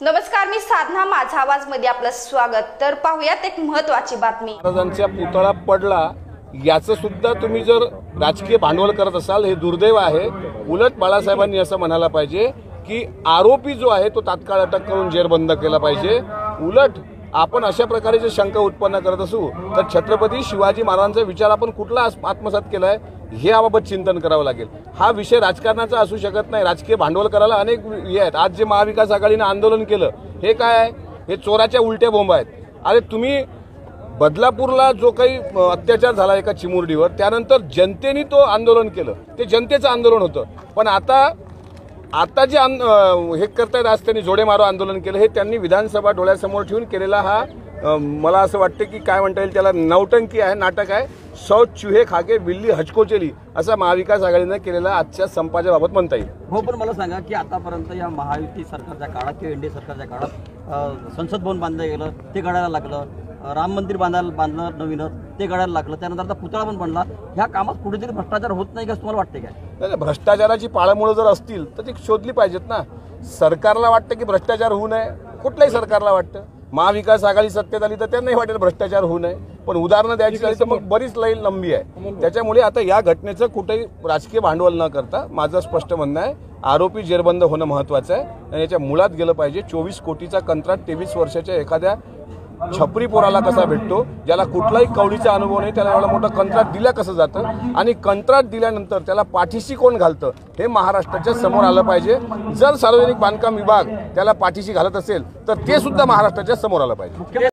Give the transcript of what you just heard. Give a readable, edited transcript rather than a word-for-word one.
नमस्कार, मी साधना, माझा आवाज मध्ये आपलं स्वागत। तर पाहूयात एक महत्त्वाची बातमी। महाराजांचा पुतळा पडला याचं सुद्धा तुम्ही जर राजकीय भांडवल करत असाल हे दुर्दैव आहे। उलट बाळासाहेबांनी असं म्हणायला पाहिजे की आरोपी जो आहे तो तात्काळ अटक करून जेरबंद केला पाहिजे। उलट आपण अशा प्रकारचे शंका उत्पन्न करत असू तर छत्रपती शिवाजी महाराजांचा विचार आपण कुठला आत्मसात केलाय हे याबाबत चिंतन करावं लागेल। हा विषय राजकारणाचा असू शकत नाही। राजकीय भांडवल करायला अनेक हे आहेत। आज जे महाविकास आघाडीने आंदोलन केलं हे काय आहे? हे चोराच्या उलट्या बोंबा आहेत। अरे तुम्ही बदलापूरला जो काही अत्याचार झाला एका चिमुरडीवर त्यानंतर जनतेने तो आंदोलन केलं, ते जनतेचं आंदोलन होतं। पण आता जे हे करतायत आज त्यांनी जोडे मारो आंदोलन केलं हे त्यांनी विधानसभा डोळ्यासमोर ठेवून केलेला हा मला असं वाटतं की काय म्हणता येईल त्याला नौटंकी आहे, नाटक आहे। 100 चूहे खाके बिल्ली हचको चली असा महाविकास आघाडीने केलेला आजच्या संपाच्या बाबत म्हणता येईल। हो, पण मला सांगा की आतापर्यंत या महायुती सरकारच्या काळात किंवा एनडीए सरकारच्या काळात संसद भवन बांधलं गेलं, ते गडायला लागलं, राम मंदिर बांधलं नवीन, ते गडायला लागलं, त्यानंतर आता पुतळा पण बनला। ह्या कामात कुठेतरी भ्रष्टाचार होत नाही का तुम्हाला वाटते काय? भ्रष्टाचाराची पाळंमुळं जर असतील तर ती शोधली पाहिजेत ना। सरकारला वाटतं की भ्रष्टाचार होऊ नये, कुठल्याही सरकारला वाटतं। महाविकास आघाडी सत्तेत आली तर त्यांनाही वाटेल भ्रष्टाचार होऊ नये, पण उदाहरणं द्यायची झाली तर मग बरीच लाईन लंबी आहे। त्याच्यामुळे आता या घटनेचं कुठेही राजकीय भांडवल न करता माझं स्पष्ट म्हणणं आहे आरोपी जेरबंद होणं महत्त्वाचं आहे आणि याच्या मुळात गेलं पाहिजे। 24 कोटीचा कंत्राट 23 वर्षाच्या एखाद्या छपरी पोराला कसा भेटतो, ज्याला कुठलाही कवडीचा अनुभव नाही, त्याला एवढं मोठं कंत्राट दिलं कसं जातं आणि कंत्राट दिल्यानंतर त्याला पाठीशी कोण घालतं हे महाराष्ट्राच्या समोर आलं पाहिजे। जर सार्वजनिक बांधकाम विभाग त्याला पाठीशी घालत असेल तर ते सुद्धा महाराष्ट्राच्या समोर आलं पाहिजे।